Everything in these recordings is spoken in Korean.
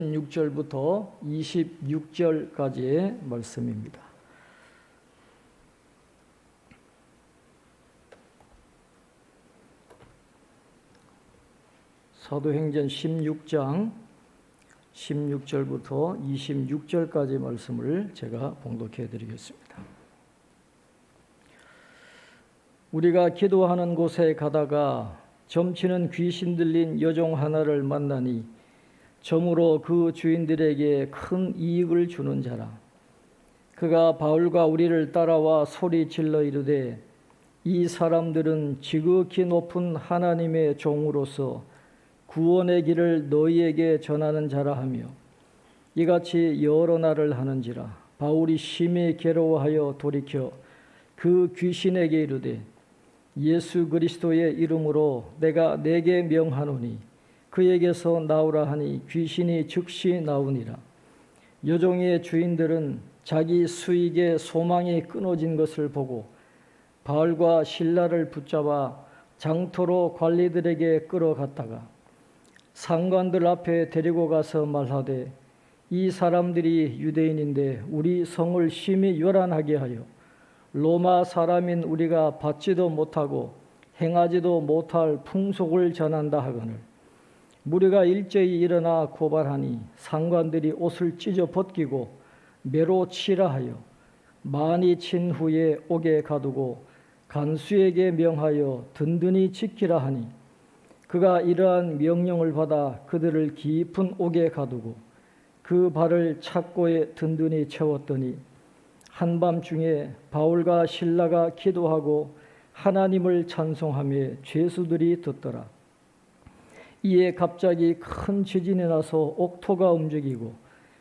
6절부터 26절까지의 말씀입니다. 사도행전 16장 16절부터 26절까지 말씀을 제가 봉독해 드리겠습니다. 우리가 기도하는 곳에 가다가 점치는 귀신 들린 여종 하나를 만나니 점으로 그 주인들에게 큰 이익을 주는 자라. 그가 바울과 우리를 따라와 소리 질러 이르되 이 사람들은 지극히 높은 하나님의 종으로서 구원의 길을 너희에게 전하는 자라 하며 이같이 여러 날을 하는지라. 바울이 심히 괴로워하여 돌이켜 그 귀신에게 이르되 예수 그리스도의 이름으로 내가 네게 명하노니 그에게서 나오라 하니 귀신이 즉시 나오니라. 여종의 주인들은 자기 수익의 소망이 끊어진 것을 보고 바울과 실라를 붙잡아 장터로 관리들에게 끌어갔다가 상관들 앞에 데리고 가서 말하되 이 사람들이 유대인인데 우리 성을 심히 요란하게 하여 로마 사람인 우리가 받지도 못하고 행하지도 못할 풍속을 전한다 하거늘 무리가 일제히 일어나 고발하니 상관들이 옷을 찢어 벗기고 매로 치라 하여 많이 친 후에 옥에 가두고 간수에게 명하여 든든히 지키라 하니 그가 이러한 명령을 받아 그들을 깊은 옥에 가두고 그 발을 착고에 든든히 채웠더니 한밤중에 바울과 실라가 기도하고 하나님을 찬송하며 죄수들이 듣더라. 이에 갑자기 큰 지진이 나서 옥토가 움직이고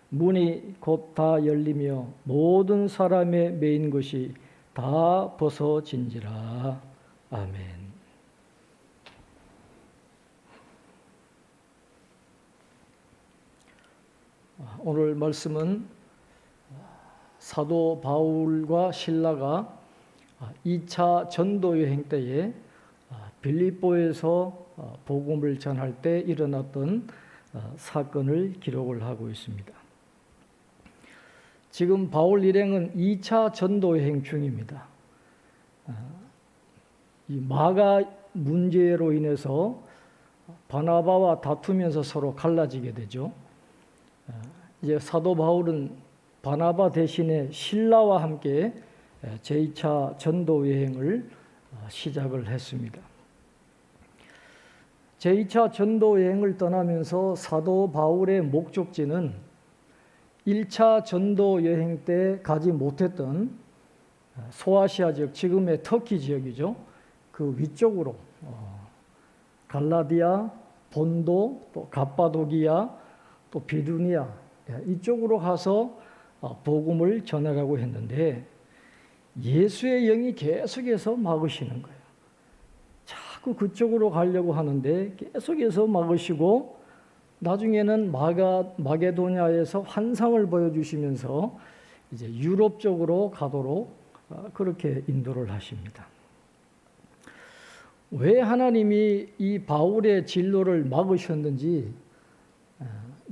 문이 곧 다 열리며 모든 사람의 매인 것이 다 벗어진지라. 아멘. 오늘 말씀은 사도 바울과 실라가 2차 전도 여행 때에 빌립보에서 복음을 전할 때 일어났던 사건을 기록을 하고 있습니다. 지금 바울 일행은 2차 전도 여행 중입니다. 이 마가 문제로 인해서 바나바와 다투면서 서로 갈라지게 되죠. 이제 사도 바울은 바나바 대신에 실라와 함께 제2차 전도 여행을 시작을 했습니다. 제2차 전도 여행을 떠나면서 사도 바울의 목적지는 1차 전도 여행 때 가지 못했던 소아시아 지역, 지금의 터키 지역이죠. 그 위쪽으로 갈라디아, 본도, 또 갑바도기아, 또 비두니아 이쪽으로 가서 복음을 전하라고 했는데 예수의 영이 계속해서 막으시는 거예요. 자꾸 그쪽으로 가려고 하는데 계속해서 막으시고 나중에는 마게도냐에서 환상을 보여주시면서 이제 유럽 쪽으로 가도록 그렇게 인도를 하십니다. 왜 하나님이 이 바울의 진로를 막으셨는지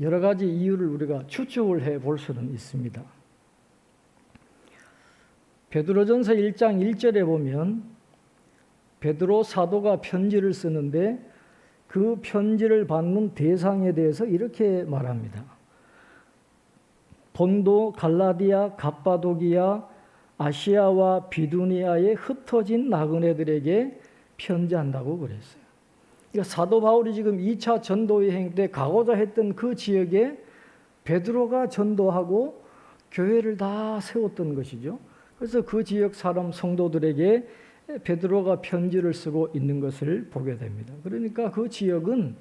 여러 가지 이유를 우리가 추측을 해볼 수는 있습니다. 베드로전서 1장 1절에 보면 베드로 사도가 편지를 쓰는데 그 편지를 받는 대상에 대해서 이렇게 말합니다. 본도, 갈라디아, 갑바도기아, 아시아와 비두니아에 흩어진 나그네들에게 편지한다고 그랬어요. 그러니까 사도 바울이 지금 2차 전도 여행 때 가고자 했던 그 지역에 베드로가 전도하고 교회를 다 세웠던 것이죠. 그래서 그 지역 사람 성도들에게 베드로가 편지를 쓰고 있는 것을 보게 됩니다. 그러니까 그 지역은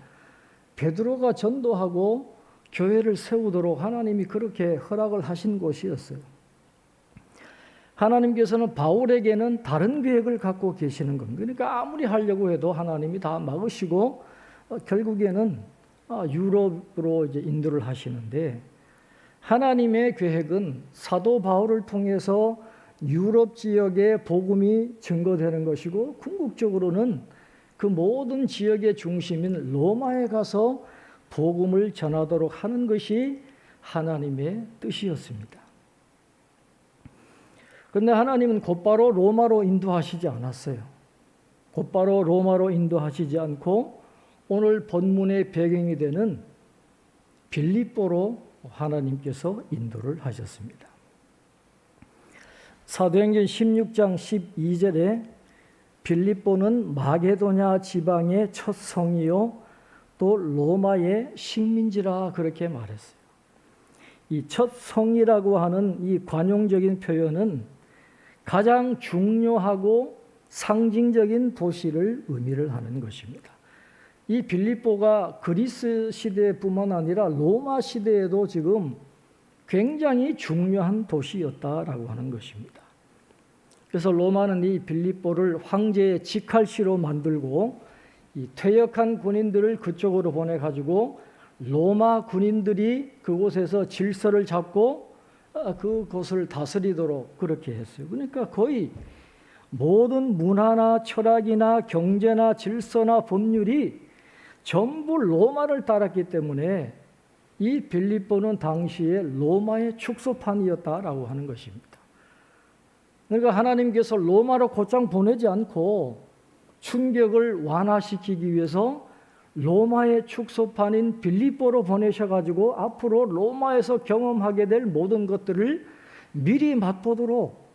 베드로가 전도하고 교회를 세우도록 하나님이 그렇게 허락을 하신 곳이었어요. 하나님께서는 바울에게는 다른 계획을 갖고 계시는 겁니다. 그러니까 아무리 하려고 해도 하나님이 다 막으시고 결국에는 유럽으로 이제 인도를 하시는데 하나님의 계획은 사도 바울을 통해서 유럽 지역의 복음이 증거되는 것이고 궁극적으로는 그 모든 지역의 중심인 로마에 가서 복음을 전하도록 하는 것이 하나님의 뜻이었습니다. 그런데 하나님은 곧바로 로마로 인도하시지 않았어요. 곧바로 로마로 인도하시지 않고 오늘 본문의 배경이 되는 빌립보로 하나님께서 인도를 하셨습니다. 사도행전 16장 12절에 빌립보는 마게도냐 지방의 첫 성이요 또 로마의 식민지라 그렇게 말했어요. 이 첫 성이라고 하는 이 관용적인 표현은 가장 중요하고 상징적인 도시를 의미를 하는 것입니다. 이 빌립보가 그리스 시대뿐만 아니라 로마 시대에도 지금 굉장히 중요한 도시였다라고 하는 것입니다. 그래서 로마는 이 빌립보를 황제의 직할시로 만들고 이 퇴역한 군인들을 그쪽으로 보내가지고 로마 군인들이 그곳에서 질서를 잡고 그곳을 다스리도록 그렇게 했어요. 그러니까 거의 모든 문화나 철학이나 경제나 질서나 법률이 전부 로마를 따랐기 때문에 이 빌립보는 당시에 로마의 축소판이었다라고 하는 것입니다. 그러니까 하나님께서 로마로 곧장 보내지 않고 충격을 완화시키기 위해서 로마의 축소판인 빌립보로 보내셔가지고 앞으로 로마에서 경험하게 될 모든 것들을 미리 맛보도록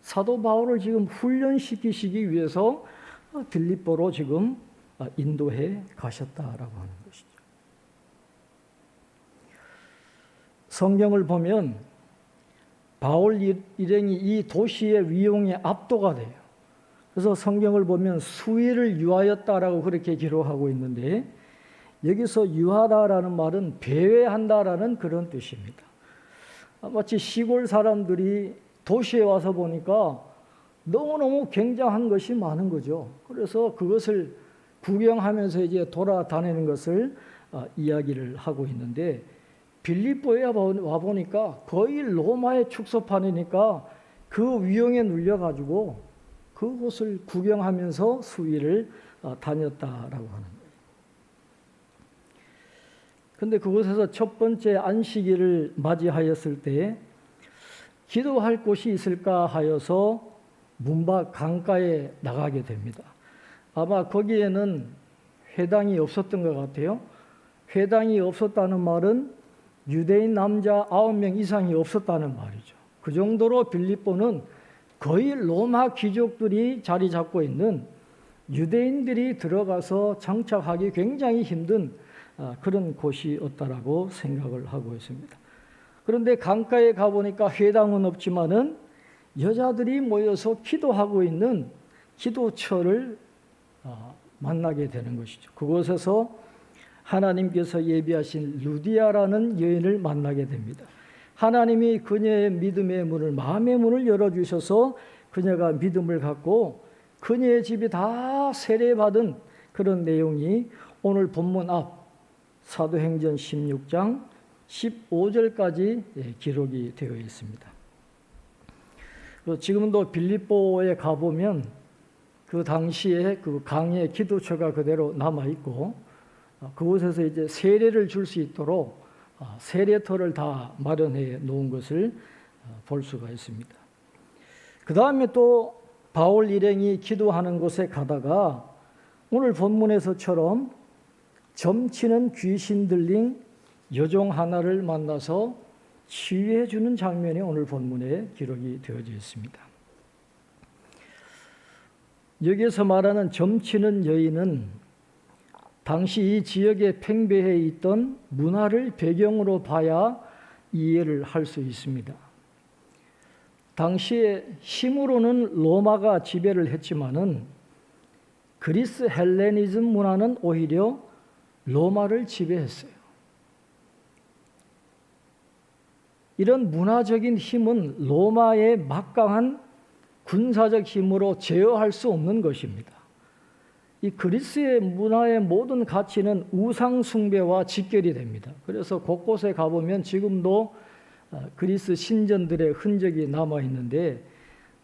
사도 바울을 지금 훈련시키시기 위해서 빌립보로 지금 인도해 가셨다라고 하는 것이죠. 성경을 보면 바울 일행이 이 도시의 위용에 압도가 돼요. 그래서 성경을 보면 수위를 유하였다라고 그렇게 기록하고 있는데 여기서 유하다라는 말은 배회한다라는 그런 뜻입니다. 마치 시골 사람들이 도시에 와서 보니까 너무너무 굉장한 것이 많은 거죠. 그래서 그것을 구경하면서 이제 돌아다니는 것을 이야기를 하고 있는데 빌립보에 와 보니까 거의 로마의 축소판이니까 그 위용에 눌려가지고 그곳을 구경하면서 수위를 다녔다라고 하는 거예요. 그런데 그곳에서 첫 번째 안식일을 맞이하였을 때 기도할 곳이 있을까 하여서 문밖 강가에 나가게 됩니다. 아마 거기에는 회당이 없었던 것 같아요. 회당이 없었다는 말은 유대인 남자 9명 이상이 없었다는 말이죠. 그 정도로 빌립보는 거의 로마 귀족들이 자리 잡고 있는 유대인들이 들어가서 정착하기 굉장히 힘든 그런 곳이었다라고 생각을 하고 있습니다. 그런데 강가에 가보니까 회당은 없지만은 여자들이 모여서 기도하고 있는 기도처를 만나게 되는 것이죠. 그곳에서 하나님께서 예비하신 루디아라는 여인을 만나게 됩니다. 하나님이 그녀의 믿음의 문을, 마음의 문을 열어주셔서 그녀가 믿음을 갖고 그녀의 집이 다 세례받은 그런 내용이 오늘 본문 앞 사도행전 16장 15절까지 기록이 되어 있습니다. 지금도 빌립보에 가보면 그 당시에 그 강의 기도처가 그대로 남아있고 그곳에서 이제 세례를 줄 수 있도록 세례터를 다 마련해 놓은 것을 볼 수가 있습니다. 그 다음에 또 바울 일행이 기도하는 곳에 가다가 오늘 본문에서처럼 점치는 귀신 들린 여종 하나를 만나서 치유해 주는 장면이 오늘 본문에 기록이 되어져 있습니다. 여기에서 말하는 점치는 여인은 당시 이 지역에 팽배해 있던 문화를 배경으로 봐야 이해를 할 수 있습니다. 당시에 힘으로는 로마가 지배를 했지만은 그리스 헬레니즘 문화는 오히려 로마를 지배했어요. 이런 문화적인 힘은 로마의 막강한 군사적 힘으로 제어할 수 없는 것입니다. 이 그리스의 문화의 모든 가치는 우상 숭배와 직결이 됩니다. 그래서 곳곳에 가보면 지금도 그리스 신전들의 흔적이 남아 있는데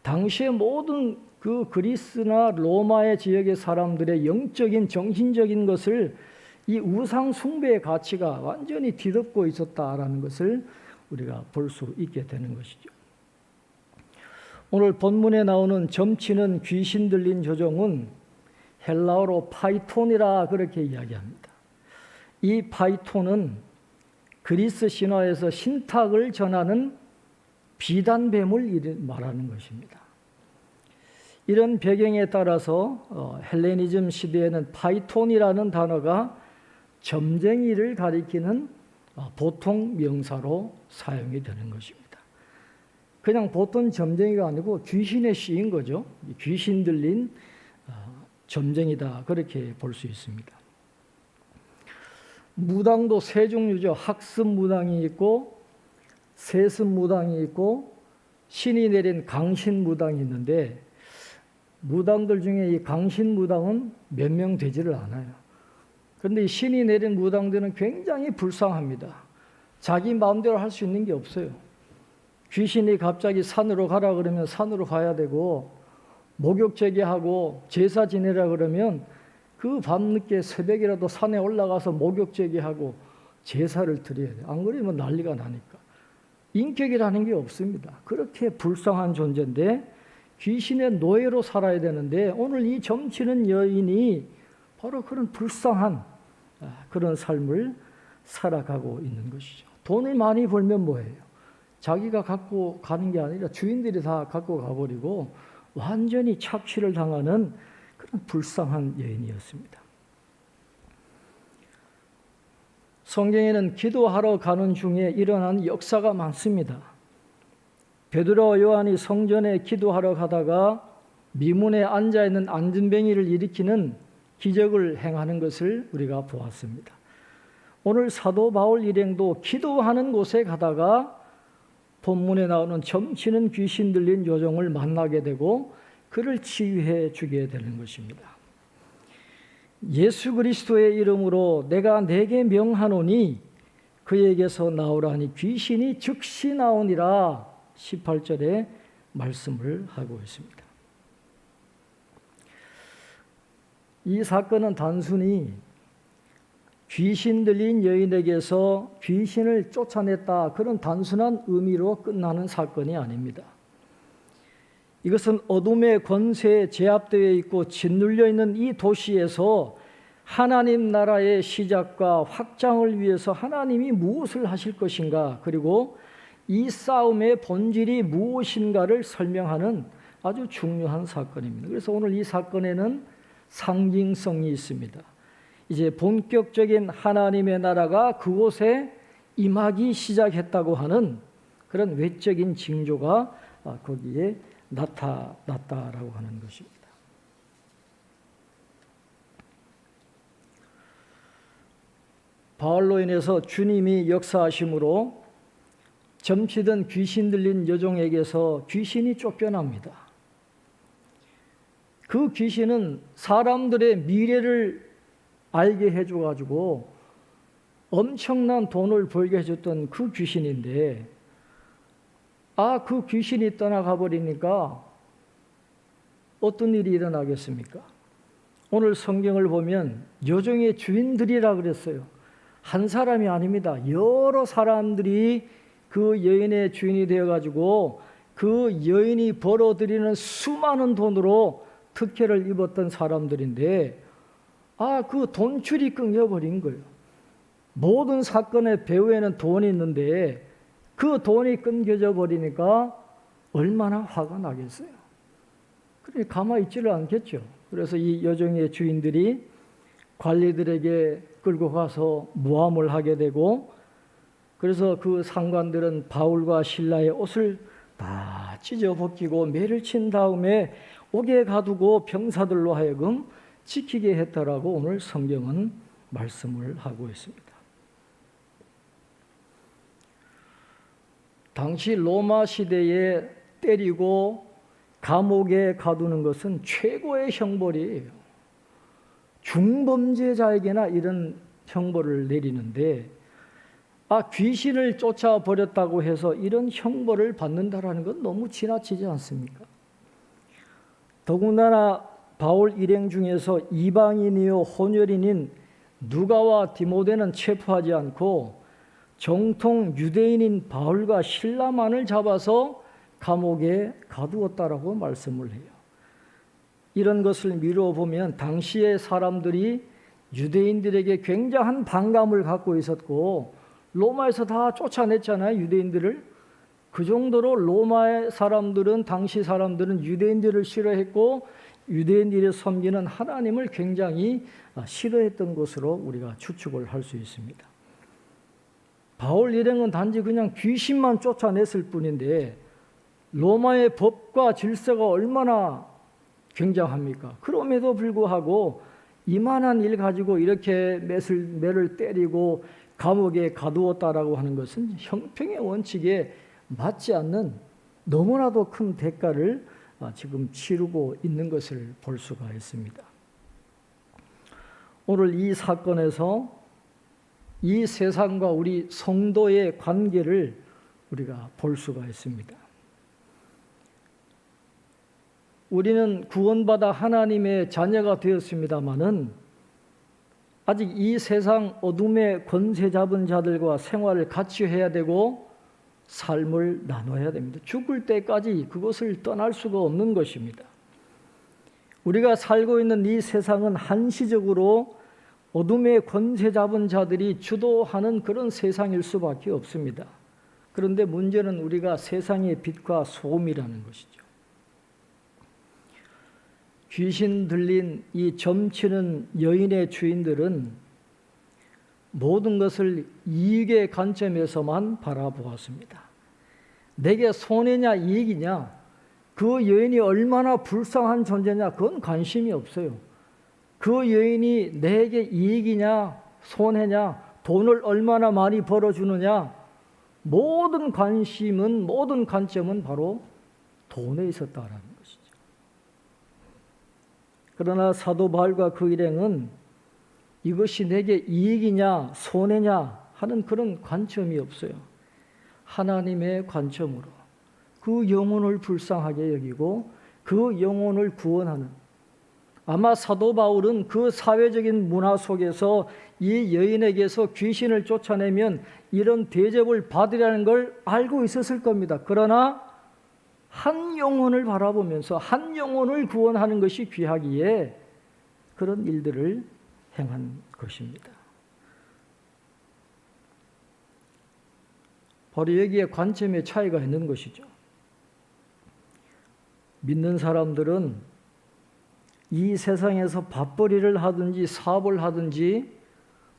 당시의 모든 그 그리스나 로마의 지역의 사람들의 영적인 정신적인 것을 이 우상 숭배의 가치가 완전히 뒤덮고 있었다라는 것을 우리가 볼 수 있게 되는 것이죠. 오늘 본문에 나오는 점치는 귀신 들린 조종은 헬라어로 파이톤이라 그렇게 이야기합니다. 이 파이톤은 그리스 신화에서 신탁을 전하는 비단뱀을 말하는 것입니다. 이런 배경에 따라서 헬레니즘 시대에는 파이톤이라는 단어가 점쟁이를 가리키는 보통 명사로 사용이 되는 것입니다. 그냥 보통 점쟁이가 아니고 귀신에 씌인 거죠. 귀신 들린 점쟁이다 그렇게 볼 수 있습니다. 무당도 세 종류죠. 학습 무당이 있고 세습 무당이 있고 신이 내린 강신 무당이 있는데 무당들 중에 이 강신 무당은 몇 명 되지를 않아요. 그런데 이 신이 내린 무당들은 굉장히 불쌍합니다. 자기 마음대로 할 수 있는 게 없어요. 귀신이 갑자기 산으로 가라 그러면 산으로 가야 되고 목욕 제기하고 제사 지내라 그러면 그 밤늦게 새벽이라도 산에 올라가서 목욕 제기하고 제사를 드려야 돼요. 안 그러면 난리가 나니까. 인격이라는 게 없습니다. 그렇게 불쌍한 존재인데 귀신의 노예로 살아야 되는데 오늘 이 점치는 여인이 바로 그런 불쌍한 그런 삶을 살아가고 있는 것이죠. 돈을 많이 벌면 뭐예요? 자기가 갖고 가는 게 아니라 주인들이 다 갖고 가버리고 완전히 착취를 당하는 그런 불쌍한 여인이었습니다. 성경에는 기도하러 가는 중에 일어난 역사가 많습니다. 베드로와 요한이 성전에 기도하러 가다가 미문에 앉아있는 안진뱅이를 일으키는 기적을 행하는 것을 우리가 보았습니다. 오늘 사도 바울 일행도 기도하는 곳에 가다가 본문에 나오는 점치는 귀신 들린 요정을 만나게 되고 그를 치유해 주게 되는 것입니다. 예수 그리스도의 이름으로 내가 네게 명하노니 그에게서 나오라니 귀신이 즉시 나오니라 18절에 말씀을 하고 있습니다. 이 사건은 단순히 귀신 들린 여인에게서 귀신을 쫓아냈다 그런 단순한 의미로 끝나는 사건이 아닙니다. 이것은 어둠의 권세에 제압되어 있고 짓눌려 있는 이 도시에서 하나님 나라의 시작과 확장을 위해서 하나님이 무엇을 하실 것인가 그리고 이 싸움의 본질이 무엇인가를 설명하는 아주 중요한 사건입니다. 그래서 오늘 이 사건에는 상징성이 있습니다. 이제 본격적인 하나님의 나라가 그곳에 임하기 시작했다고 하는 그런 외적인 징조가 거기에 나타났다라고 하는 것입니다. 바울로 인해서 주님이 역사하심으로 점치던 귀신 들린 여종에게서 귀신이 쫓겨납니다. 그 귀신은 사람들의 미래를 알게 해줘가지고 엄청난 돈을 벌게 해줬던 그 귀신인데 그 귀신이 떠나가 버리니까 어떤 일이 일어나겠습니까? 오늘 성경을 보면 여종의 주인들이라 그랬어요. 한 사람이 아닙니다. 여러 사람들이 그 여인의 주인이 되어가지고 그 여인이 벌어들이는 수많은 돈으로 특혜를 입었던 사람들인데 그 돈줄이 끊겨버린 거예요. 모든 사건의 배후에는 돈이 있는데 그 돈이 끊겨져 버리니까 얼마나 화가 나겠어요. 그러니 가만히 있지를 않겠죠. 그래서 이 여종의 주인들이 관리들에게 끌고 가서 모함을 하게 되고 그래서 그 상관들은 바울과 실라의 옷을 다 찢어 벗기고 매를 친 다음에 옥에 가두고 병사들로 하여금 지키게 했다라고 오늘 성경은 말씀을 하고 있습니다. 당시 로마 시대에 때리고 감옥에 가두는 것은 최고의 형벌이에요. 중범죄자에게나 이런 형벌을 내리는데 귀신을 쫓아버렸다고 해서 이런 형벌을 받는다라는 건 너무 지나치지 않습니까? 더군다나 바울 일행 중에서 이방인이요 혼혈인인 누가와 디모데는 체포하지 않고 정통 유대인인 바울과 실라만을 잡아서 감옥에 가두었다라고 말씀을 해요. 이런 것을 미루어 보면 당시의 사람들이 유대인들에게 굉장한 반감을 갖고 있었고 로마에서 다 쫓아냈잖아요, 유대인들을. 그 정도로 로마의 사람들은, 당시 사람들은 유대인들을 싫어했고 유대인들이 섬기는 하나님을 굉장히 싫어했던 것으로 우리가 추측을 할 수 있습니다. 바울 일행은 단지 그냥 귀신만 쫓아냈을 뿐인데 로마의 법과 질서가 얼마나 굉장합니까? 그럼에도 불구하고 이만한 일 가지고 이렇게 매를 때리고 감옥에 가두었다라고 하는 것은 형평의 원칙에 맞지 않는 너무나도 큰 대가를 지금 치르고 있는 것을 볼 수가 있습니다. 오늘 이 사건에서 이 세상과 우리 성도의 관계를 우리가 볼 수가 있습니다. 우리는 구원받아 하나님의 자녀가 되었습니다마는 아직 이 세상 어둠의 권세 잡은 자들과 생활을 같이 해야 되고 삶을 나눠야 됩니다. 죽을 때까지 그것을 떠날 수가 없는 것입니다. 우리가 살고 있는 이 세상은 한시적으로 어둠의 권세 잡은 자들이 주도하는 그런 세상일 수밖에 없습니다. 그런데 문제는 우리가 세상의 빛과 소금이라는 것이죠. 귀신 들린 이 점치는 여인의 주인들은 모든 것을 이익의 관점에서만 바라보았습니다. 내게 손해냐 이익이냐, 그 여인이 얼마나 불쌍한 존재냐, 그건 관심이 없어요. 그 여인이 내게 이익이냐 손해냐, 돈을 얼마나 많이 벌어주느냐, 모든 관심은, 모든 관점은 바로 돈에 있었다라는 것이죠. 그러나 사도 바울과 그 일행은 이것이 내게 이익이냐 손해냐 하는 그런 관점이 없어요. 하나님의 관점으로 그 영혼을 불쌍하게 여기고 그 영혼을 구원하는, 아마 사도 바울은 그 사회적인 문화 속에서 이 여인에게서 귀신을 쫓아내면 이런 대접을 받으려는 걸 알고 있었을 겁니다. 그러나 한 영혼을 바라보면서 한 영혼을 구원하는 것이 귀하기에 그런 일들을 행한 것입니다. 바로 여기에 관점의 차이가 있는 것이죠. 믿는 사람들은 이 세상에서 밥벌이를 하든지 사업을 하든지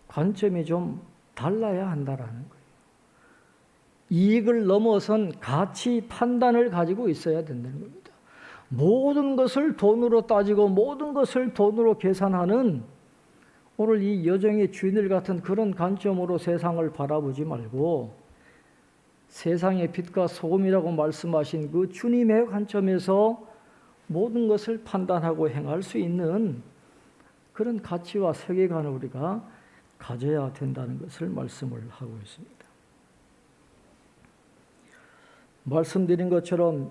관점이 좀 달라야 한다라는 거예요. 이익을 넘어선 가치 판단을 가지고 있어야 된다는 겁니다. 모든 것을 돈으로 따지고 모든 것을 돈으로 계산하는 오늘 이 여정의 주인들 같은 그런 관점으로 세상을 바라보지 말고 세상의 빛과 소금이라고 말씀하신 그 주님의 관점에서 모든 것을 판단하고 행할 수 있는 그런 가치와 세계관을 우리가 가져야 된다는 것을 말씀을 하고 있습니다. 말씀드린 것처럼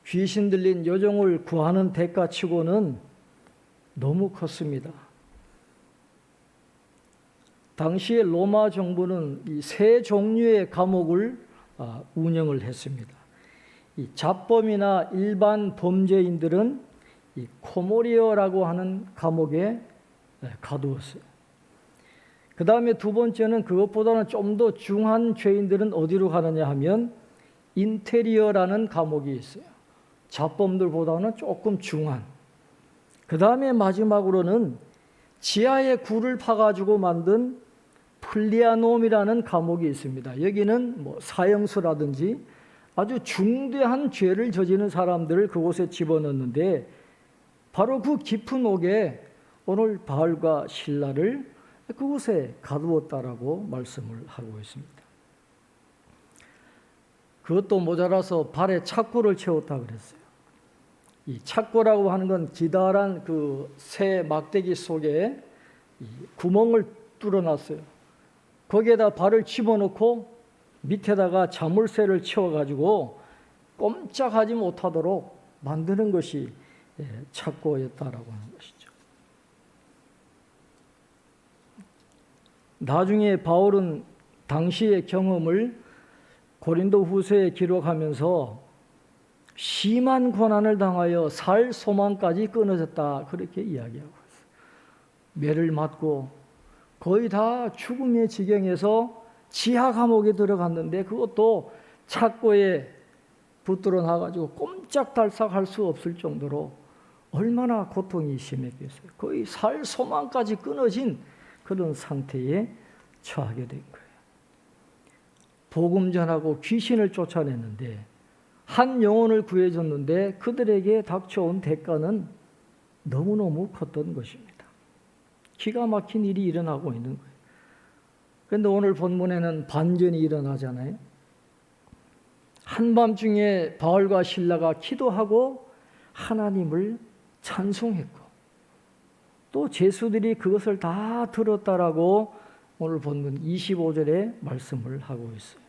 귀신 들린 여종을 구하는 대가치고는 너무 컸습니다. 당시에 로마 정부는 이 세 종류의 감옥을 운영을 했습니다. 이 잡범이나 일반 범죄인들은 이 코모리오라고 하는 감옥에 가두었어요. 그 다음에 두 번째는 그것보다는 좀 더 중한 죄인들은 어디로 가느냐 하면 인테리어라는 감옥이 있어요. 잡범들보다는 조금 중한. 그 다음에 마지막으로는 지하에 굴을 파가지고 만든 플리아놈이라는 감옥이 있습니다. 여기는 뭐 사형수라든지 아주 중대한 죄를 저지른 사람들을 그곳에 집어넣는데 바로 그 깊은 옥에 오늘 바울과 실라를 그곳에 가두었다라고 말씀을 하고 있습니다. 그것도 모자라서 발에 착고를 채웠다 그랬어요. 이 착고라고 하는 건 기다란 그 새 막대기 속에 구멍을 뚫어놨어요. 거기에다 발을 집어넣고 밑에다가 자물쇠를 채워가지고 꼼짝하지 못하도록 만드는 것이 착고였다라고 하는 것이죠. 나중에 바울은 당시의 경험을 고린도 후서에 기록하면서 심한 고난을 당하여 살 소망까지 끊어졌다, 그렇게 이야기하고 있어요. 매를 맞고 거의 다 죽음의 지경에서 지하 감옥에 들어갔는데 그것도 착고에 붙들어 놔가지고 꼼짝달싹할 수 없을 정도로 얼마나 고통이 심했겠어요. 거의 살 소망까지 끊어진 그런 상태에 처하게 된 거예요. 복음 전하고 귀신을 쫓아냈는데, 한 영혼을 구해줬는데 그들에게 닥쳐온 대가는 너무너무 컸던 것입니다. 기가 막힌 일이 일어나고 있는 거예요. 그런데 오늘 본문에는 반전이 일어나잖아요. 한밤중에 바울과 실라가 기도하고 하나님을 찬송했고, 또 제수들이 그것을 다 들었다라고 오늘 본문 25절에 말씀을 하고 있어요.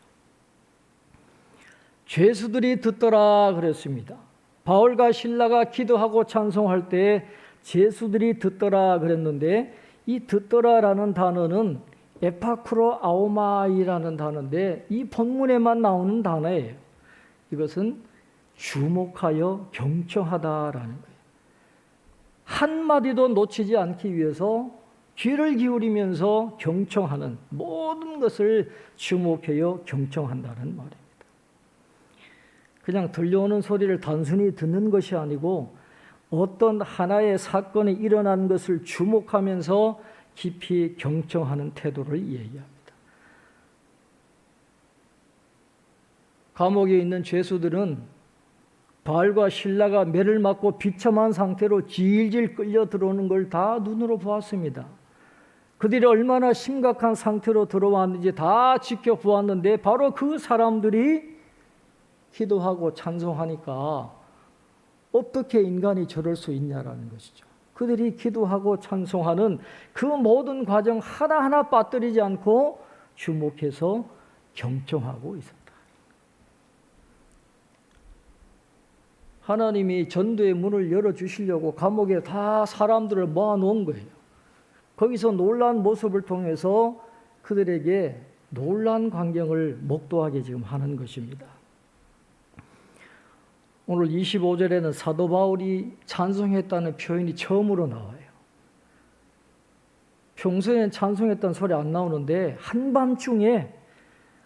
죄수들이 듣더라 그랬습니다. 바울과 실라가 기도하고 찬송할 때 죄수들이 듣더라 그랬는데, 이 듣더라라는 단어는 에파크로 아오마이라는 단어인데 이 본문에만 나오는 단어예요. 이것은 주목하여 경청하다라는 거예요. 한마디도 놓치지 않기 위해서 귀를 기울이면서 경청하는, 모든 것을 주목하여 경청한다는 말입니다. 그냥 들려오는 소리를 단순히 듣는 것이 아니고 어떤 하나의 사건이 일어난 것을 주목하면서 깊이 경청하는 태도를 얘기합니다. 감옥에 있는 죄수들은 바울과 실라가 매를 맞고 비참한 상태로 질질 끌려 들어오는 걸 다 눈으로 보았습니다. 그들이 얼마나 심각한 상태로 들어왔는지 다 지켜보았는데, 바로 그 사람들이 기도하고 찬송하니까 어떻게 인간이 저럴 수 있냐라는 것이죠. 그들이 기도하고 찬송하는 그 모든 과정 하나하나 빠뜨리지 않고 주목해서 경청하고 있었다. 하나님이 전도의 문을 열어주시려고 감옥에 다 사람들을 모아놓은 거예요. 거기서 놀라운 모습을 통해서 그들에게 놀라운 광경을 목도하게 지금 하는 것입니다. 오늘 25절에는 사도 바울이 찬송했다는 표현이 처음으로 나와요. 평소엔 찬송했다는 소리 안 나오는데 한밤중에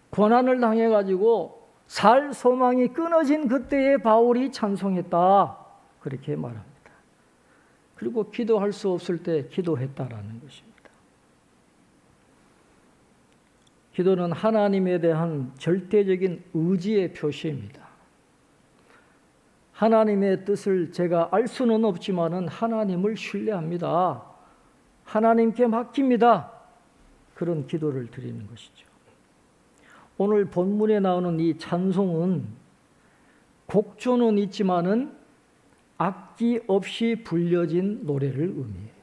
고난을 당해가지고 살 소망이 끊어진 그때에 바울이 찬송했다, 그렇게 말합니다. 그리고 기도할 수 없을 때 기도했다라는 것입니다. 기도는 하나님에 대한 절대적인 의지의 표시입니다. 하나님의 뜻을 제가 알 수는 없지만은 하나님을 신뢰합니다. 하나님께 맡깁니다. 그런 기도를 드리는 것이죠. 오늘 본문에 나오는 이 찬송은 곡조는 있지만은 악기 없이 불려진 노래를 의미해요.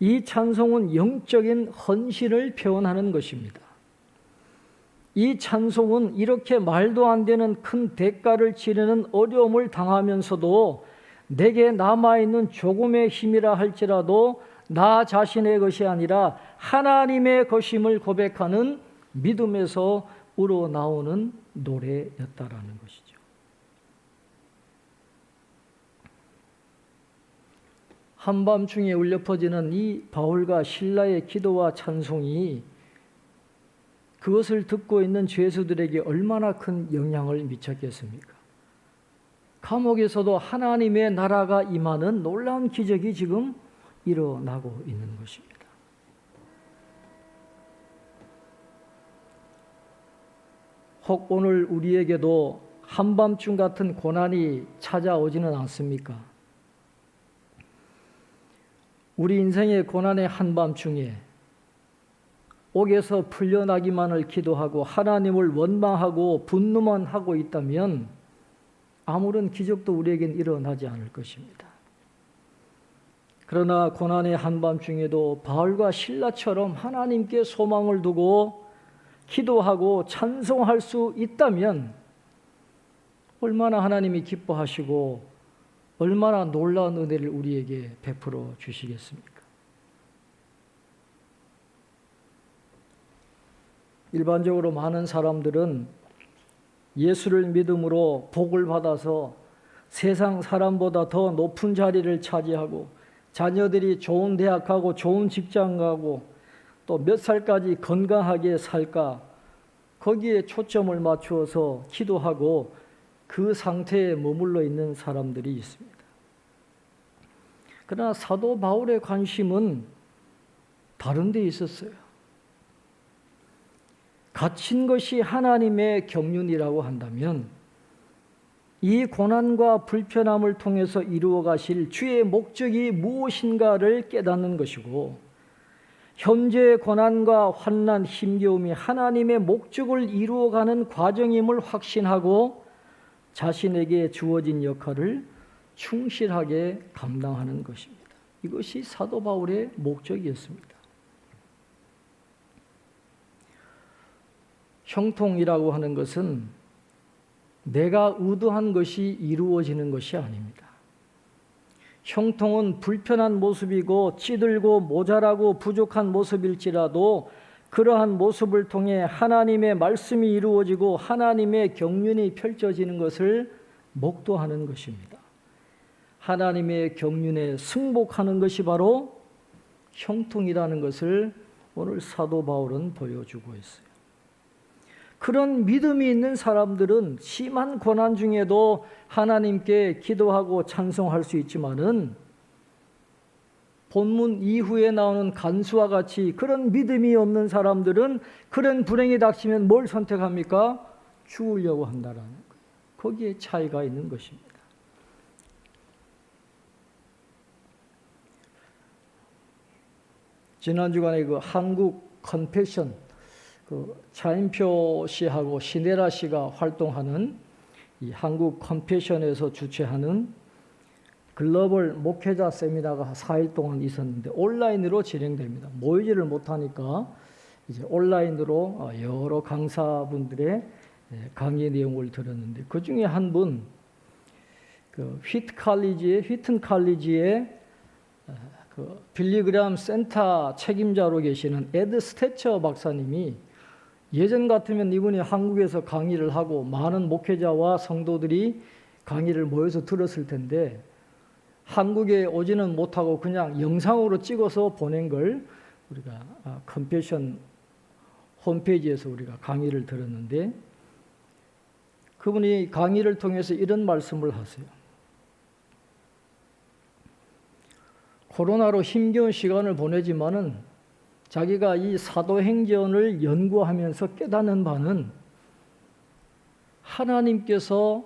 이 찬송은 영적인 헌신을 표현하는 것입니다. 이 찬송은 이렇게 말도 안 되는 큰 대가를 치르는 어려움을 당하면서도 내게 남아있는 조금의 힘이라 할지라도 나 자신의 것이 아니라 하나님의 것임을 고백하는 믿음에서 우러나오는 노래였다라는 것이죠. 한밤중에 울려 퍼지는 이 바울과 실라의 기도와 찬송이 그것을 듣고 있는 죄수들에게 얼마나 큰 영향을 미쳤겠습니까? 감옥에서도 하나님의 나라가 임하는 놀라운 기적이 지금 일어나고 있는 것입니다. 혹 오늘 우리에게도 한밤중 같은 고난이 찾아오지는 않습니까? 우리 인생의 고난의 한밤중에 옥에서 풀려나기만을 기도하고 하나님을 원망하고 분노만 하고 있다면 아무런 기적도 우리에겐 일어나지 않을 것입니다. 그러나 고난의 한밤중에도 바울과 실라처럼 하나님께 소망을 두고 기도하고 찬송할 수 있다면 얼마나 하나님이 기뻐하시고 얼마나 놀라운 은혜를 우리에게 베풀어 주시겠습니까? 일반적으로 많은 사람들은 예수를 믿음으로 복을 받아서 세상 사람보다 더 높은 자리를 차지하고 자녀들이 좋은 대학 가고 좋은 직장 가고 또 몇 살까지 건강하게 살까 거기에 초점을 맞추어서 기도하고 그 상태에 머물러 있는 사람들이 있습니다. 그러나 사도 바울의 관심은 다른 데 있었어요. 갇힌 것이 하나님의 경륜이라고 한다면 이 고난과 불편함을 통해서 이루어 가실 주의 목적이 무엇인가를 깨닫는 것이고 현재의 고난과 환난, 힘겨움이 하나님의 목적을 이루어가는 과정임을 확신하고 자신에게 주어진 역할을 충실하게 감당하는 것입니다. 이것이 사도 바울의 목적이었습니다. 형통이라고 하는 것은 내가 의도한 것이 이루어지는 것이 아닙니다. 형통은 불편한 모습이고 찌들고 모자라고 부족한 모습일지라도 그러한 모습을 통해 하나님의 말씀이 이루어지고 하나님의 경륜이 펼쳐지는 것을 목도하는 것입니다. 하나님의 경륜에 승복하는 것이 바로 형통이라는 것을 오늘 사도 바울은 보여주고 있어요. 그런 믿음이 있는 사람들은 심한 고난 중에도 하나님께 기도하고 찬송할 수 있지만은 본문 이후에 나오는 간수와 같이 그런 믿음이 없는 사람들은 그런 불행이 닥치면 뭘 선택합니까? 죽으려고 한다라는 거예요. 거기에 차이가 있는 것입니다. 지난 주간에 그 한국 컨페션 차인표 씨하고 신혜라 씨가 활동하는 이 한국 컨페션에서 주최하는 글로벌 목회자 세미나가 4일 동안 있었는데 온라인으로 진행됩니다. 모이지를 못하니까 이제 온라인으로 여러 강사분들의 강의 내용을 들었는데 그 중에 한 분, 휘튼 칼리지의 그 빌리그람 센터 책임자로 계시는 에드 스태처 박사님이 예전 같으면 이분이 한국에서 강의를 하고 많은 목회자와 성도들이 강의를 모여서 들었을 텐데 한국에 오지는 못하고 그냥 영상으로 찍어서 보낸 걸 우리가 컨페션 홈페이지에서 우리가 강의를 들었는데 그분이 강의를 통해서 이런 말씀을 하세요. 코로나로 힘겨운 시간을 보내지만은 자기가 이 사도행전을 연구하면서 깨닫는 바는 하나님께서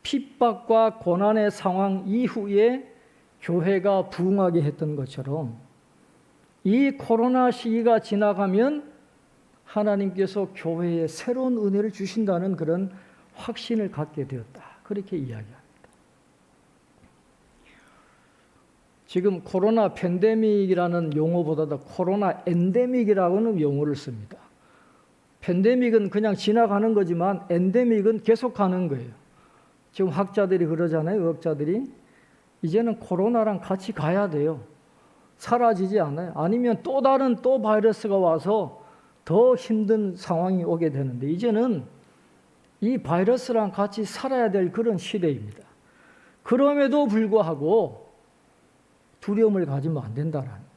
핍박과 고난의 상황 이후에 교회가 부흥하게 했던 것처럼 이 코로나 시기가 지나가면 하나님께서 교회에 새로운 은혜를 주신다는 그런 확신을 갖게 되었다. 그렇게 이야기합니다. 지금 코로나 팬데믹이라는 용어보다도 코로나 엔데믹이라고는 용어를 씁니다. 팬데믹은 그냥 지나가는 거지만 엔데믹은 계속 가는 거예요. 지금 학자들이 그러잖아요. 의학자들이. 이제는 코로나랑 같이 가야 돼요. 사라지지 않아요. 아니면 또 다른 바이러스가 와서 더 힘든 상황이 오게 되는데 이제는 이 바이러스랑 같이 살아야 될 그런 시대입니다. 그럼에도 불구하고 두려움을 가지면 안 된다라는 거예요.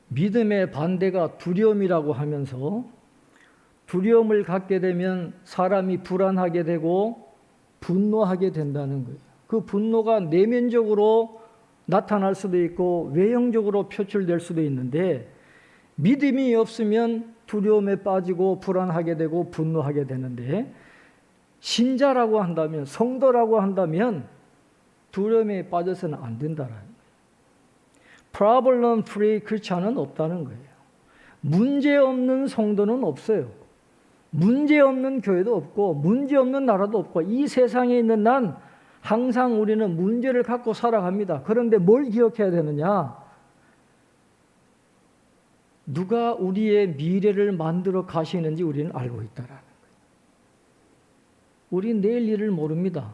믿음의 반대가 두려움이라고 하면서 두려움을 갖게 되면 사람이 불안하게 되고 분노하게 된다는 거예요. 그 분노가 내면적으로 나타날 수도 있고 외형적으로 표출될 수도 있는데 믿음이 없으면 두려움에 빠지고 불안하게 되고 분노하게 되는데 신자라고 한다면 성도라고 한다면 두려움에 빠져서는 안 된다라는 거예요. 프로블럼 프리 크리스찬은 없다는 거예요. 문제 없는 성도는 없어요. 문제 없는 교회도 없고 문제 없는 나라도 없고 이 세상에 있는 난 항상 우리는 문제를 갖고 살아갑니다. 그런데 뭘 기억해야 되느냐? 누가 우리의 미래를 만들어 가시는지 우리는 알고 있다라는 거예요. 우리 내일 일을 모릅니다.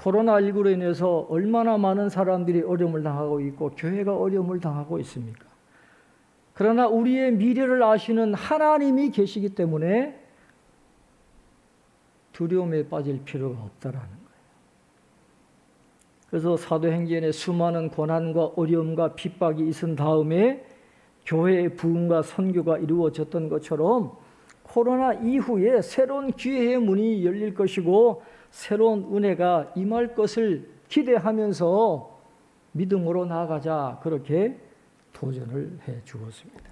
코로나19로 인해서 얼마나 많은 사람들이 어려움을 당하고 있고 교회가 어려움을 당하고 있습니까? 그러나 우리의 미래를 아시는 하나님이 계시기 때문에 두려움에 빠질 필요가 없다라는 거예요. 그래서 사도행전에 수많은 고난과 어려움과 핍박이 있은 다음에 교회의 부흥과 선교가 이루어졌던 것처럼 코로나 이후에 새로운 기회의 문이 열릴 것이고 새로운 은혜가 임할 것을 기대하면서 믿음으로 나아가자, 그렇게 도전을 해 주었습니다.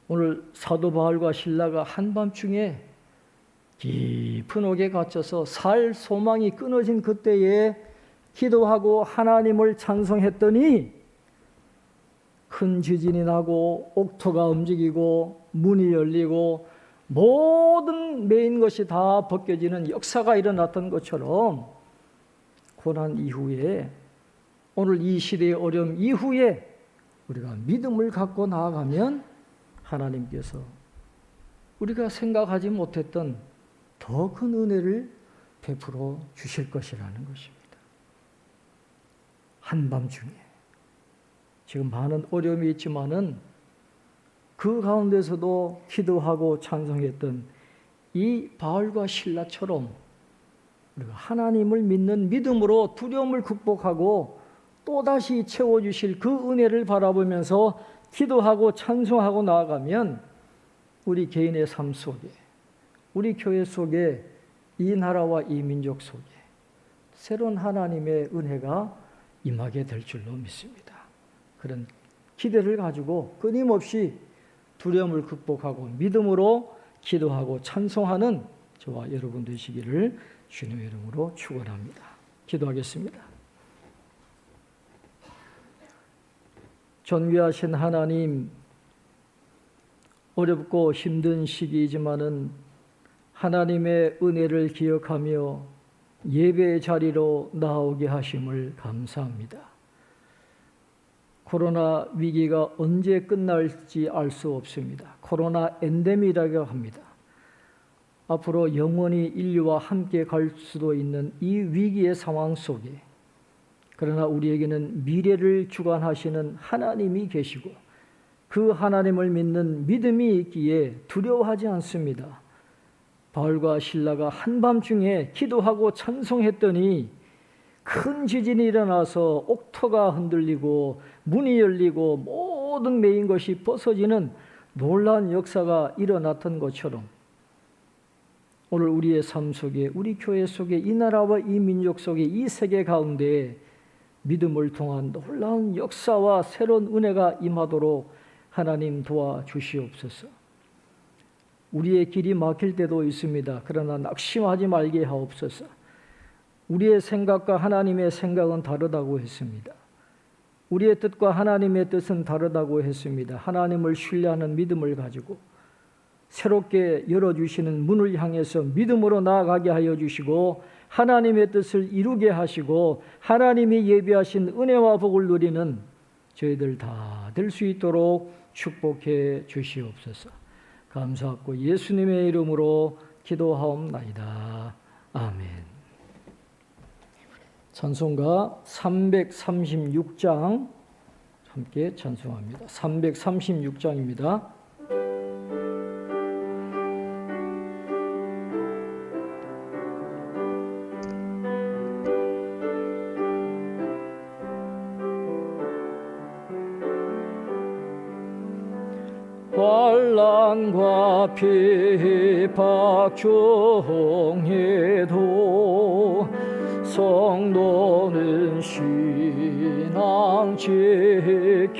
오늘 사도 바울과 실라가 한밤중에 깊은 옥에 갇혀서 살 소망이 끊어진 그때에 기도하고 하나님을 찬송했더니 큰 지진이 나고 옥토가 움직이고 문이 열리고 모든 매인 것이 다 벗겨지는 역사가 일어났던 것처럼 고난 이후에, 오늘 이 시대의 어려움 이후에 우리가 믿음을 갖고 나아가면 하나님께서 우리가 생각하지 못했던 더 큰 은혜를 베풀어 주실 것이라는 것입니다. 한밤중에 지금 많은 어려움이 있지만은 그 가운데서도 기도하고 찬송했던 이 바울과 실라처럼 우리가 하나님을 믿는 믿음으로 두려움을 극복하고 또다시 채워주실 그 은혜를 바라보면서 기도하고 찬송하고 나아가면 우리 개인의 삶 속에, 우리 교회 속에, 이 나라와 이 민족 속에 새로운 하나님의 은혜가 임하게 될 줄로 믿습니다. 그런 기대를 가지고 끊임없이 두려움을 극복하고 믿음으로 기도하고 찬송하는 저와 여러분 되시기를 주님의 이름으로 축원합니다. 기도하겠습니다. 존귀하신 하나님, 어렵고 힘든 시기이지만은 하나님의 은혜를 기억하며 예배의 자리로 나오게 하심을 감사합니다. 코로나 위기가 언제 끝날지 알 수 없습니다. 코로나 엔데미라고 합니다. 앞으로 영원히 인류와 함께 갈 수도 있는 이 위기의 상황 속에, 그러나 우리에게는 미래를 주관하시는 하나님이 계시고 그 하나님을 믿는 믿음이 있기에 두려워하지 않습니다. 바울과 실라가 한밤중에 기도하고 찬송했더니 큰 지진이 일어나서 옥토가 흔들리고 문이 열리고 모든 매인 것이 벗어지는 놀라운 역사가 일어났던 것처럼 오늘 우리의 삶 속에, 우리 교회 속에, 이 나라와 이 민족 속에, 이 세계 가운데 믿음을 통한 놀라운 역사와 새로운 은혜가 임하도록 하나님 도와주시옵소서. 우리의 길이 막힐 때도 있습니다. 그러나 낙심하지 말게 하옵소서. 우리의 생각과 하나님의 생각은 다르다고 했습니다. 우리의 뜻과 하나님의 뜻은 다르다고 했습니다. 하나님을 신뢰하는 믿음을 가지고 새롭게 열어주시는 문을 향해서 믿음으로 나아가게 하여 주시고 하나님의 뜻을 이루게 하시고 하나님이 예비하신 은혜와 복을 누리는 저희들 다 될 수 있도록 축복해 주시옵소서. 감사하고 예수님의 이름으로 기도하옵나이다. 아멘. 찬송가 336장 함께 찬송합니다. 336장입니다. 환난과 핍박 중에도 성도는 신앙 지켰네.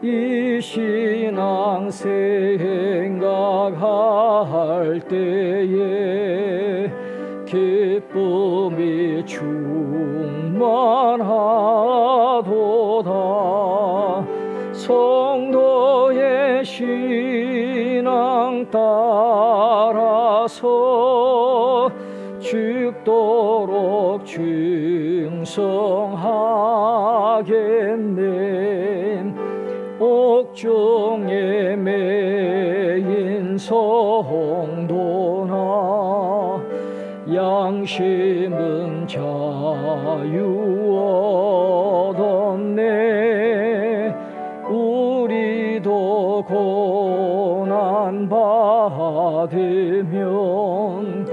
이 신앙 생각할 때에 기쁨이 충만하도다. 성도의 신앙 따라서 죽도록 충성하겠네. 옥중에 매인 성도나 양심은 자유 얻었네. 되면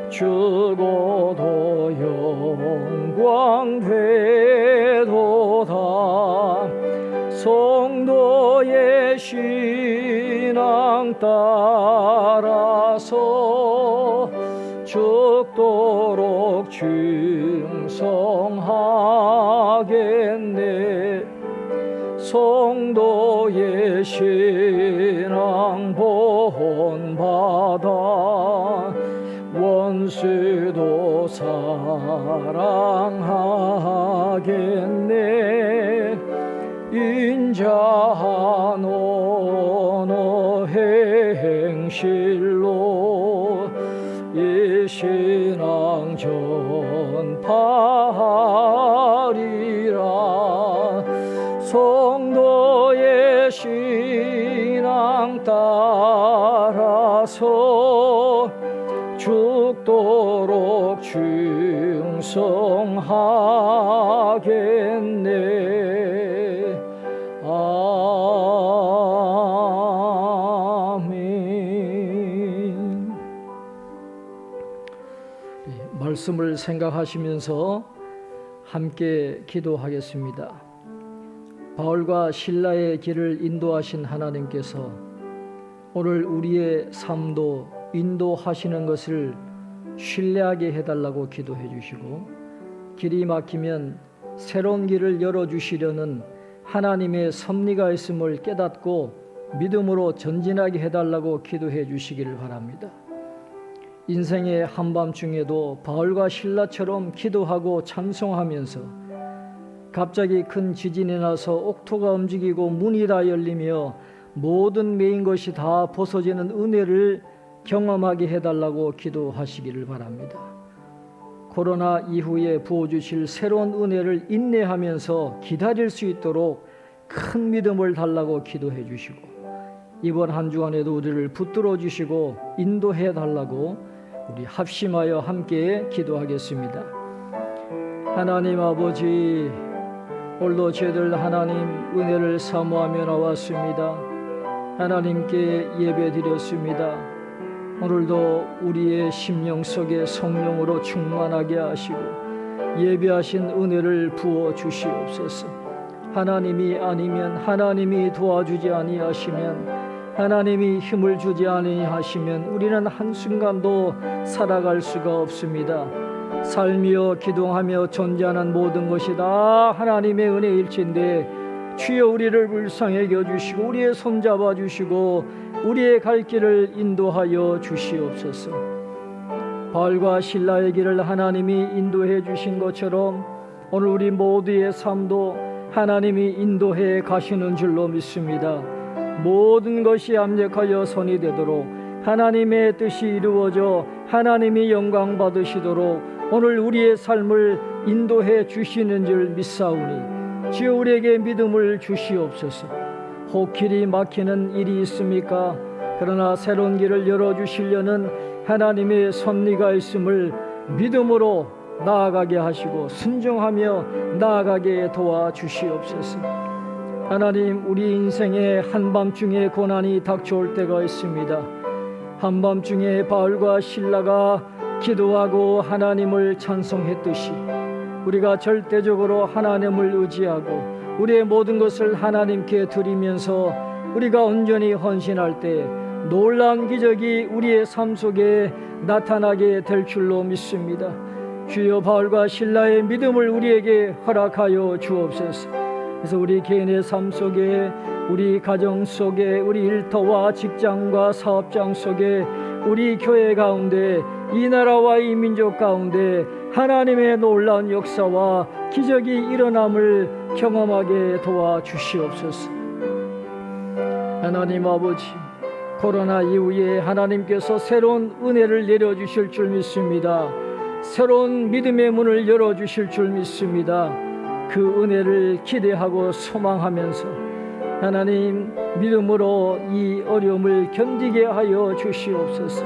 죽어도 영광 되도다. 성도의 신앙 따라서 죽도록 충성하겠네. 성도의 신앙 본받아 원수도 사랑하겠네. 인자한 언어 행실로 이 신앙 전파하리라. 성도의 신앙 따라서 죽도록 충성하겠네. 아멘. 말씀을 생각하시면서 함께 기도하겠습니다. 바울과 실라의 길을 인도하신 하나님께서 오늘 우리의 삶도 인도하시는 것을 신뢰하게 해달라고 기도해 주시고, 길이 막히면 새로운 길을 열어주시려는 하나님의 섭리가 있음을 깨닫고 믿음으로 전진하게 해달라고 기도해 주시기를 바랍니다. 인생의 한밤중에도 바울과 실라처럼 기도하고 찬송하면서 갑자기 큰 지진이 나서 옥토가 움직이고 문이 다 열리며 모든 매인 것이 다 벗어지는 은혜를 경험하게 해달라고 기도하시기를 바랍니다. 코로나 이후에 부어주실 새로운 은혜를 인내하면서 기다릴 수 있도록 큰 믿음을 달라고 기도해 주시고, 이번 한 주간에도 우리를 붙들어 주시고 인도해 달라고 우리 합심하여 함께 기도하겠습니다. 하나님 아버지, 오늘도 저희들 하나님 은혜를 사모하며 나왔습니다. 하나님께 예배드렸습니다. 오늘도 우리의 심령 속에 성령으로 충만하게 하시고 예배하신 은혜를 부어 주시옵소서. 하나님이 아니면, 하나님이 도와주지 아니하시면, 하나님이 힘을 주지 아니하시면 우리는 한순간도 살아갈 수가 없습니다. 살며 기도하며 존재하는 모든 것이 다 하나님의 은혜일진데, 주여 우리를 불쌍히 여겨주시고 우리의 손잡아 주시고 우리의 갈 길을 인도하여 주시옵소서. 바울과 실라의 길을 하나님이 인도해 주신 것처럼 오늘 우리 모두의 삶도 하나님이 인도해 가시는 줄로 믿습니다. 모든 것이 합력하여 선이 되도록 하나님의 뜻이 이루어져 하나님이 영광 받으시도록 오늘 우리의 삶을 인도해 주시는 줄 믿사오니 주여 우리에게 믿음을 주시옵소서. 혹 길이 막히는 일이 있습니까? 그러나 새로운 길을 열어주시려는 하나님의 섭리가 있음을 믿음으로 나아가게 하시고 순종하며 나아가게 도와주시옵소서. 하나님, 우리 인생에 한밤중에 고난이 닥쳐올 때가 있습니다. 한밤중에 바울과 실라가 기도하고 하나님을 찬송했듯이 우리가 절대적으로 하나님을 의지하고 우리의 모든 것을 하나님께 드리면서 우리가 온전히 헌신할 때 놀라운 기적이 우리의 삶 속에 나타나게 될 줄로 믿습니다. 주여 바울과 실라의 믿음을 우리에게 허락하여 주옵소서. 그래서 우리 개인의 삶 속에, 우리 가정 속에, 우리 일터와 직장과 사업장 속에, 우리 교회 가운데, 이 나라와 이 민족 가운데 하나님의 놀라운 역사와 기적이 일어남을 경험하게 도와주시옵소서. 하나님 아버지, 코로나 이후에 하나님께서 새로운 은혜를 내려주실 줄 믿습니다. 새로운 믿음의 문을 열어주실 줄 믿습니다. 그 은혜를 기대하고 소망하면서 하나님 믿음으로 이 어려움을 견디게 하여 주시옵소서.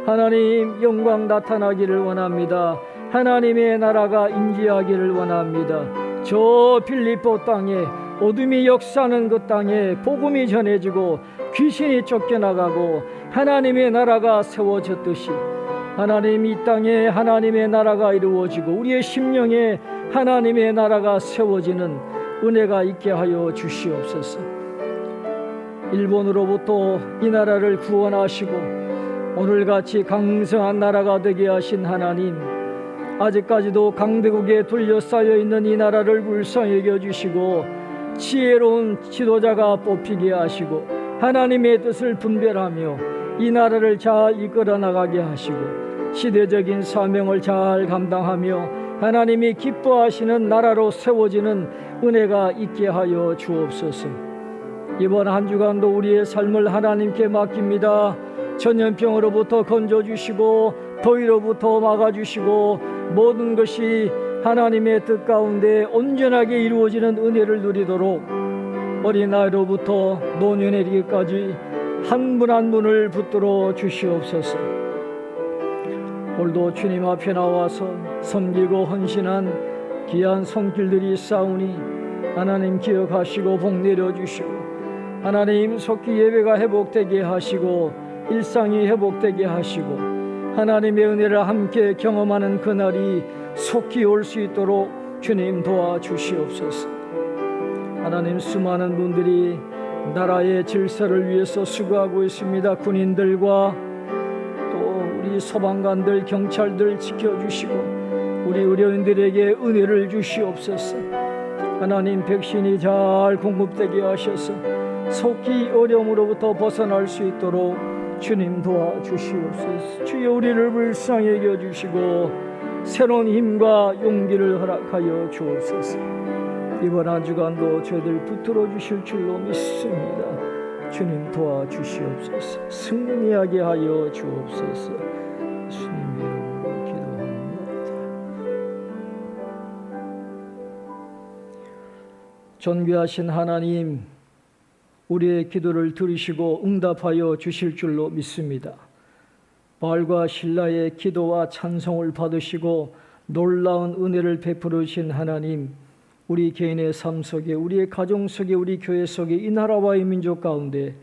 하나님 영광 나타나기를 원합니다. 하나님의 나라가 임재하기를 원합니다. 저 빌립보 땅에 어둠이 역사하는 그 땅에 복음이 전해지고 귀신이 쫓겨나가고 하나님의 나라가 세워졌듯이 하나님 이 땅에 하나님의 나라가 이루어지고 우리의 심령에 하나님의 나라가 세워지는 은혜가 있게 하여 주시옵소서. 일본으로부터 이 나라를 구원하시고 오늘같이 강성한 나라가 되게 하신 하나님, 아직까지도 강대국에 둘러싸여 있는 이 나라를 불쌍히 여겨주시고 지혜로운 지도자가 뽑히게 하시고 하나님의 뜻을 분별하며 이 나라를 잘 이끌어 나가게 하시고 시대적인 사명을 잘 감당하며 하나님이 기뻐하시는 나라로 세워지는 은혜가 있게 하여 주옵소서. 이번 한 주간도 우리의 삶을 하나님께 맡깁니다. 전염병으로부터 건져주시고 더위로부터 막아주시고 모든 것이 하나님의 뜻 가운데 온전하게 이루어지는 은혜를 누리도록 어린아이로부터 노년에 이르기까지 한 분 한 분을 붙들어 주시옵소서. 오늘도 주님 앞에 나와서 섬기고 헌신한 귀한 손길들이 있사오니 하나님 기억하시고 복 내려주시고 하나님 속히 예배가 회복되게 하시고 일상이 회복되게 하시고 하나님의 은혜를 함께 경험하는 그날이 속히 올 수 있도록 주님 도와주시옵소서. 하나님, 수많은 분들이 나라의 질서를 위해서 수고하고 있습니다. 군인들과 또 우리 소방관들, 경찰들 지켜주시고 우리 의료인들에게 은혜를 주시옵소서. 하나님, 백신이 잘 공급되게 하셔서 속히 어려움으로부터 벗어날 수 있도록 주님 도와주시옵소서. 주여, 우리를 불쌍히 여겨주시고 새로운 힘과 용기를 허락하여 주옵소서. 이번 한 주간도 저희들 붙들어 주실 줄로 믿습니다. 주님 도와주시옵소서. 승리하게 하여 주옵소서. 예수님 이름으로 기도합니다. 존귀하신 하나님, 우리의 기도를 들으시고 응답하여 주실 줄로 믿습니다. 바알과 실라의 기도와 찬송을 받으시고 놀라운 은혜를 베풀어 주신 하나님, 우리 개인의 삶 속에, 우리의 가정 속에, 우리 교회 속에, 이 나라와 이 민족 가운데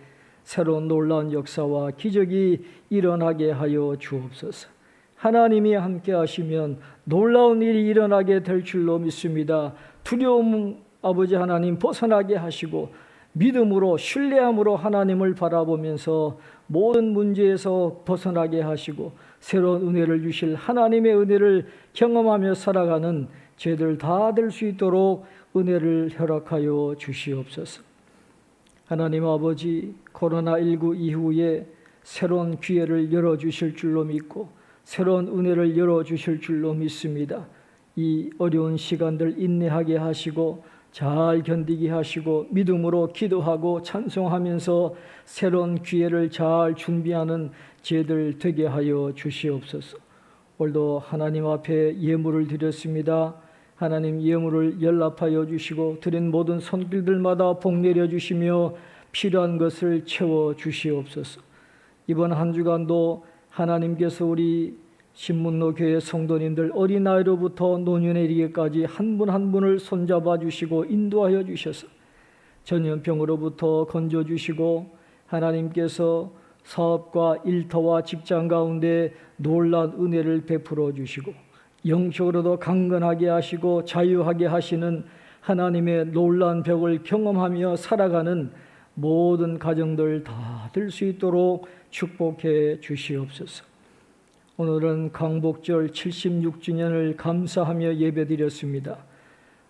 새로운 놀라운 역사와 기적이 일어나게 하여 주옵소서. 하나님이 함께 하시면 놀라운 일이 일어나게 될 줄로 믿습니다. 두려움 아버지 하나님 벗어나게 하시고 믿음으로 신뢰함으로 하나님을 바라보면서 모든 문제에서 벗어나게 하시고 새로운 은혜를 주실 하나님의 은혜를 경험하며 살아가는 저희들 다 될 수 있도록 은혜를 허락하여 주시옵소서. 하나님 아버지, 코로나19 이후에 새로운 기회를 열어주실 줄로 믿고 새로운 은혜를 열어주실 줄로 믿습니다. 이 어려운 시간들 인내하게 하시고 잘 견디게 하시고 믿음으로 기도하고 찬송하면서 새로운 기회를 잘 준비하는 저희들 되게 하여 주시옵소서. 오늘도 하나님 앞에 예물을 드렸습니다. 하나님, 예물을 연락하여 주시고 드린 모든 손길들마다 복 내려 주시며 필요한 것을 채워 주시옵소서. 이번 한 주간도 하나님께서 우리 신문로 교회 성도님들 어린아이로부터 노년에 이르기까지 한 분 한 분을 손잡아 주시고 인도하여 주셔서 전염병으로부터 건져 주시고 하나님께서 사업과 일터와 직장 가운데 놀라운 은혜를 베풀어 주시고 영적으로도 강건하게 하시고 자유하게 하시는 하나님의 놀라운 벽을 경험하며 살아가는 모든 가정들 다 될 수 있도록 축복해 주시옵소서. 오늘은 강복절 76주년을 감사하며 예배드렸습니다.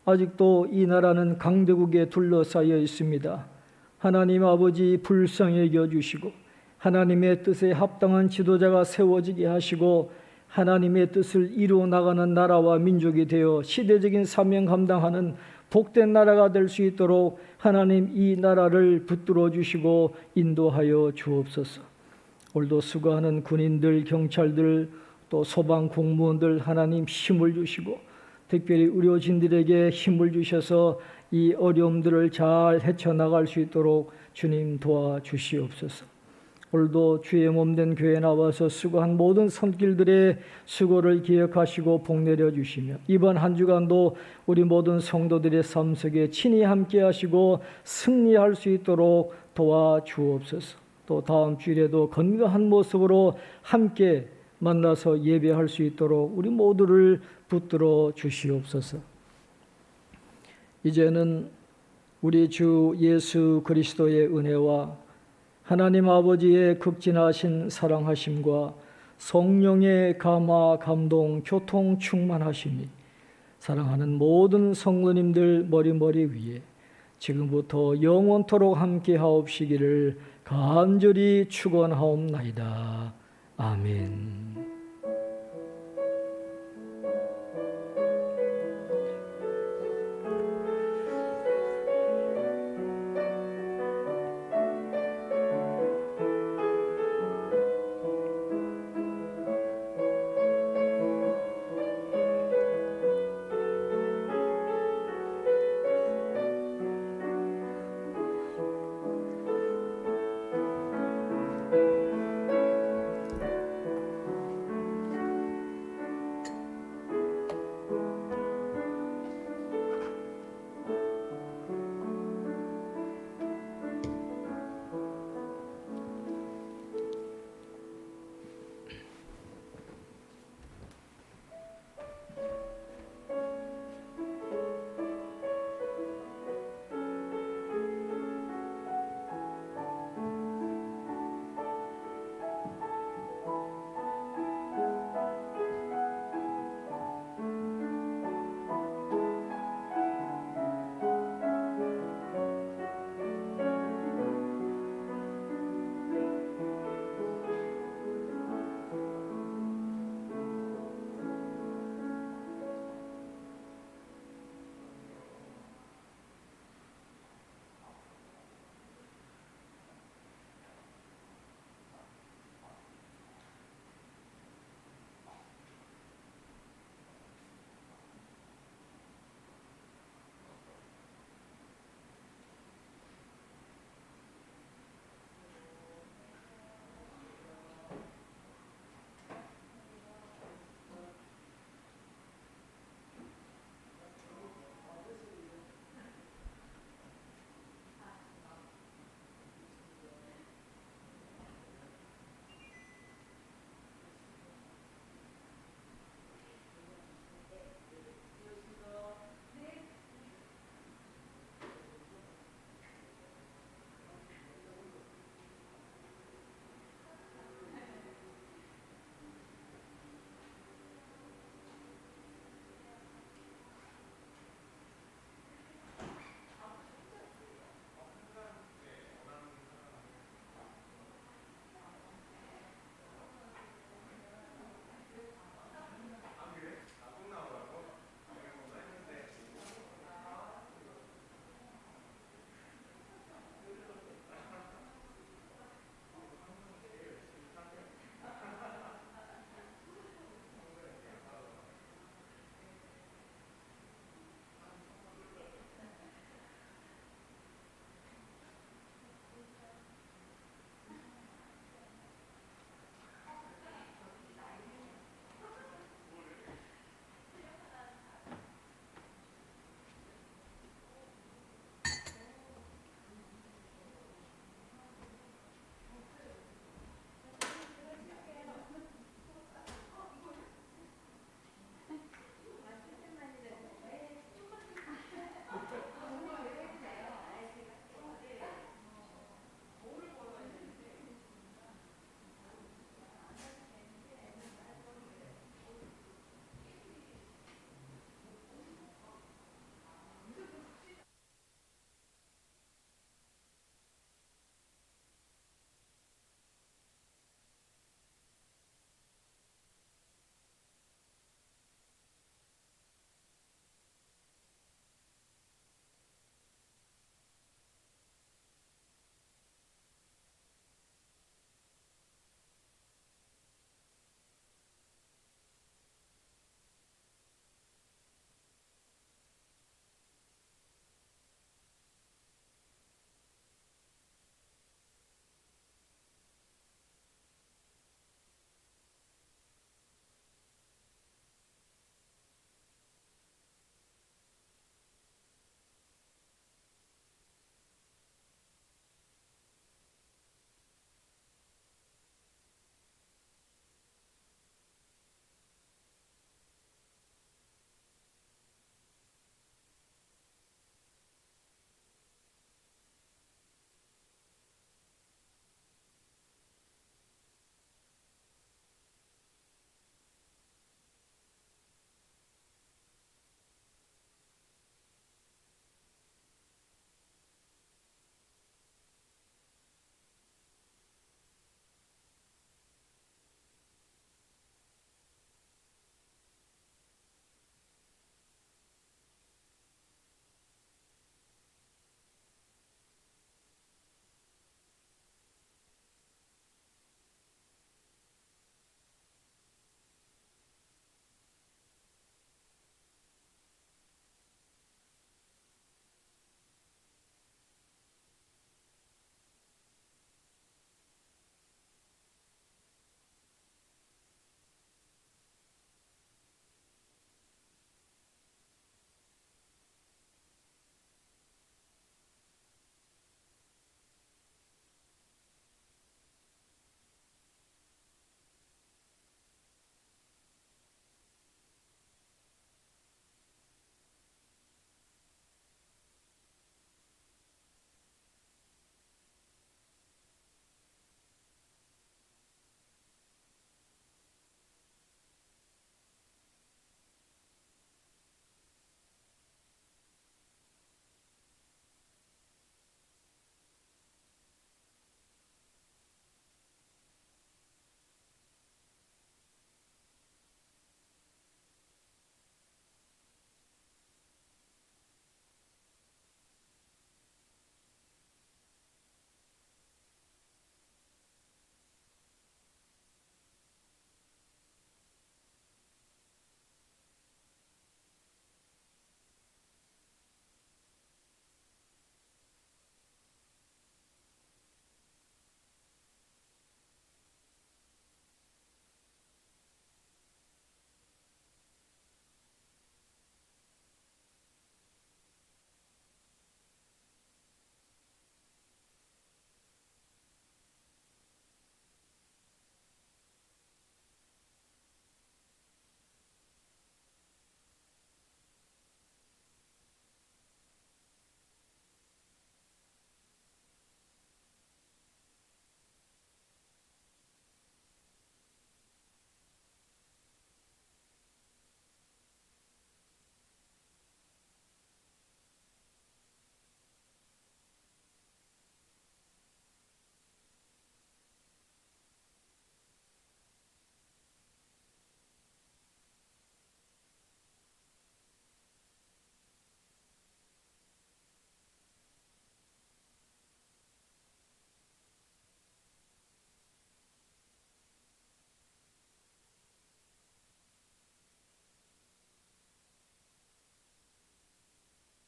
아직도 이 나라는 강대국에 둘러싸여 있습니다. 하나님 아버지, 불쌍히 여겨주시고 하나님의 뜻에 합당한 지도자가 세워지게 하시고 하나님의 뜻을 이루어 나가는 나라와 민족이 되어 시대적인 사명 감당하는 복된 나라가 될 수 있도록 하나님 이 나라를 붙들어 주시고 인도하여 주옵소서. 오늘도 수고하는 군인들, 경찰들, 또 소방 공무원들 하나님 힘을 주시고 특별히 의료진들에게 힘을 주셔서 이 어려움들을 잘 헤쳐나갈 수 있도록 주님 도와주시옵소서. 오늘도 주의 몸된 교회에 나와서 수고한 모든 손길들의 수고를 기억하시고 복 내려주시며 이번 한 주간도 우리 모든 성도들의 삶 속에 친히 함께 하시고 승리할 수 있도록 도와주옵소서. 또 다음 주일에도 건강한 모습으로 함께 만나서 예배할 수 있도록 우리 모두를 붙들어 주시옵소서. 이제는 우리 주 예수 그리스도의 은혜와 하나님 아버지의 극진하신 사랑하심과 성령의 감화 감동 교통 충만하심이 사랑하는 모든 성도님들 머리머리 위에 지금부터 영원토록 함께 하옵시기를 간절히 축원하옵나이다. 아멘.